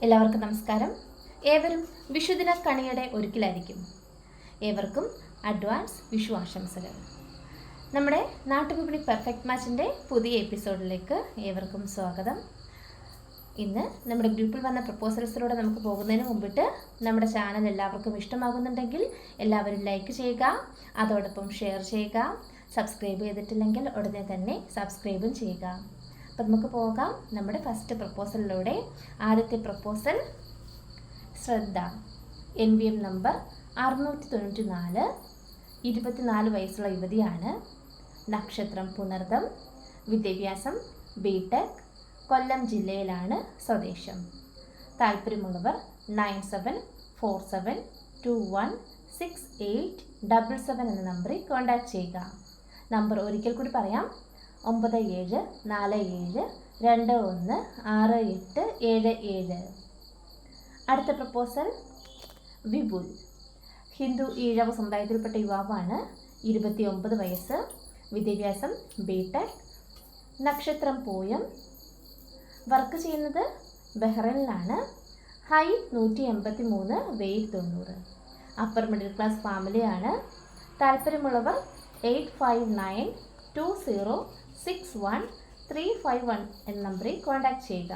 എല്ലാവർക്കും നമസ്കാരം. ഏവരും വിഷുദിന കണിയുടെ ഒരുക്കിലായിരിക്കും. ഏവർക്കും അഡ്വാൻസ് വിഷു ആശംസകൾ. നമ്മുടെ നാട്ടുവിപണി പെർഫെക്റ്റ് മാച്ചിൻ്റെ പുതിയ എപ്പിസോഡിലേക്ക് ഏവർക്കും സ്വാഗതം. ഇന്ന് നമ്മുടെ ഗ്രൂപ്പിൽ വന്ന പ്രപ്പോസൽസിലൂടെ നമുക്ക് പോകുന്നതിന് മുമ്പിട്ട് നമ്മുടെ ചാനൽ എല്ലാവർക്കും ഇഷ്ടമാകുന്നുണ്ടെങ്കിൽ എല്ലാവരും ലൈക്ക് ചെയ്യുക, അതോടൊപ്പം ഷെയർ ചെയ്യുക. സബ്സ്ക്രൈബ് ചെയ്തിട്ടില്ലെങ്കിൽ ഉടനെ തന്നെ സബ്സ്ക്രൈബും ചെയ്യുക. അപ്പം നമുക്ക് പോകാം നമ്മുടെ ഫസ്റ്റ് പ്രപ്പോസലിലൂടെ. ആദ്യത്തെ പ്രപ്പോസൽ ശ്രദ്ധ, NVM നമ്പർ 694, 24 വയസ്സുള്ള യുവതിയാണ്. നക്ഷത്രം പുണർദം, വിദ്യാഭ്യാസം BTech, കൊല്ലം ജില്ലയിലാണ് സ്വദേശം. താല്പര്യമുള്ളവർ 9747216877 എന്ന നമ്പറിൽ കോൺടാക്ട് ചെയ്യുക. നമ്പർ ഒരിക്കൽ കൂടി പറയാം: 9747216877. അടുത്ത പ്രപ്പോസൽ വിപുൽ, ഹിന്ദു ഈഴവ സമുദായത്തിൽപ്പെട്ട യുവാവാണ്. 29 വയസ്സ്, വിദ്യാഭ്യാസം BTech, നക്ഷത്രം പൂയം, വർക്ക് ചെയ്യുന്നത് ബഹ്റൈനിലാണ്. Height 183, weight 90. Upper middle class ഫാമിലിയാണ്. താല്പര്യമുള്ളവർ 8592061351 എന്ന നമ്പറിൽ കോൺടാക്ട് ചെയ്യുക.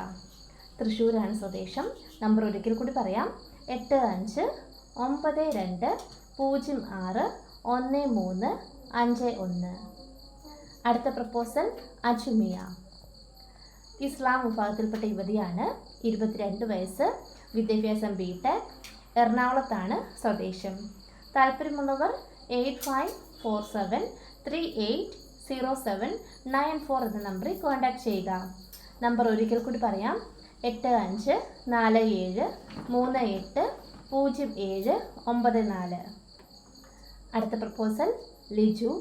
തൃശ്ശൂരാണ് സ്വദേശം. നമ്പർ ഒരിക്കൽ കൂടി പറയാം: 8592061351. അടുത്ത പ്രപ്പോസൽ അജുമിയ, ഇസ്ലാം വിഭാഗത്തിൽപ്പെട്ട യുവതിയാണ്. 22 വയസ്സ്, വിദ്യാഭ്യാസം BTech, എറണാകുളത്താണ് സ്വദേശം. താല്പര്യമുള്ളവർ 8547380794 എന്ന നമ്പറിൽ കോൺടാക്ട് ചെയ്യുക. നമ്പർ ഒരിക്കൽ കൂടി പറയാം: 8547380794. അടുത്ത പ്രപ്പോസൽ ലിജു,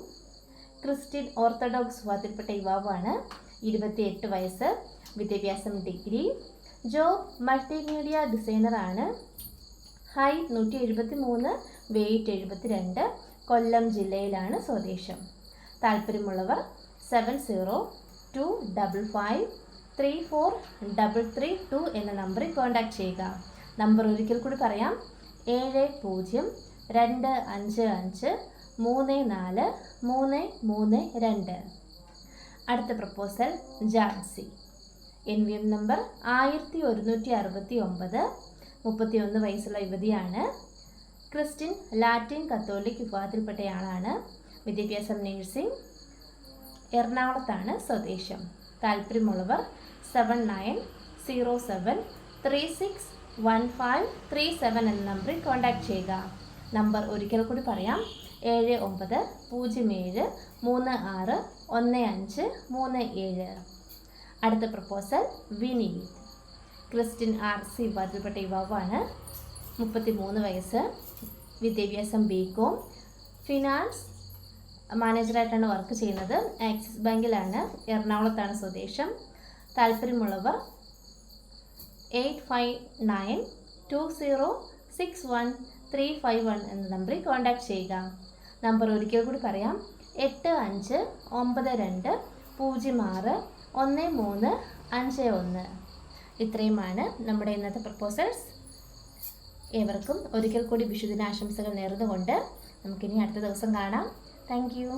ക്രിസ്ത്യൻ ഓർത്തഡോക്സ് വിഭാഗത്തിൽപ്പെട്ട യുവാവാണ്. 28 വയസ്സ്, വിദ്യാഭ്യാസം ഡിഗ്രി, ജോബ് മൾട്ടിമീഡിയ ഡിസൈനറാണ്. ഹൈറ്റ് 173, വെയ്റ്റ് 72, കൊല്ലം ജില്ലയിലാണ് സ്വദേശം. താല്പര്യമുള്ളവർ 7025534332 എന്ന നമ്പറിൽ കോൺടാക്ട് ചെയ്യുക. നമ്പർ ഒരിക്കൽ കൂടി പറയാം: 702555343332. അടുത്ത പ്രപ്പോസൽ ജാൻസി, NVM നമ്പർ 1169, 31 വയസ്സുള്ള യുവതിയാണ്. ക്രിസ്ത്യൻ ലാറ്റിൻ കത്തോലിക് വിഭാഗത്തിൽപ്പെട്ടയാളാണ്. വിദ്യാഭ്യാസം നഴ്സിംഗ്, എറണാകുളത്താണ് സ്വദേശം. താല്പര്യമുള്ളവർ 7907361537 എന്ന നമ്പറിൽ കോൺടാക്ട് ചെയ്യുക. നമ്പർ ഒരിക്കൽ കൂടി പറയാം: 7907361537. അടുത്ത പ്രപ്പോസൽ വിനീത്, ക്രിസ്ത്യൻ RC വിഭാഗത്തിൽപ്പെട്ട യുവാവാണ്. 33 വയസ്സ്, വിദ്യാഭ്യാസം BCom, ഫിനാൻസ് മാനേജറായിട്ടാണ് വർക്ക് ചെയ്യുന്നത്. ആക്സിസ് ബാങ്കിലാണ്, എറണാകുളത്താണ് സ്വദേശം. താല്പര്യമുള്ളവർ 8592061351 എന്ന നമ്പറിൽ കോൺടാക്ട് ചെയ്യുക. നമ്പർ ഒരിക്കൽ കൂടി പറയാം: 8592061351. ഇത്രയുമാണ് നമ്മുടെ ഇന്നത്തെ പ്രപ്പോസൽസ്. ഏവർക്കും ഒരിക്കൽ കൂടി വിഷുദിനാശംസകൾ നേർന്നുകൊണ്ട് നമുക്കിനി അടുത്ത ദിവസം കാണാം. Thank you.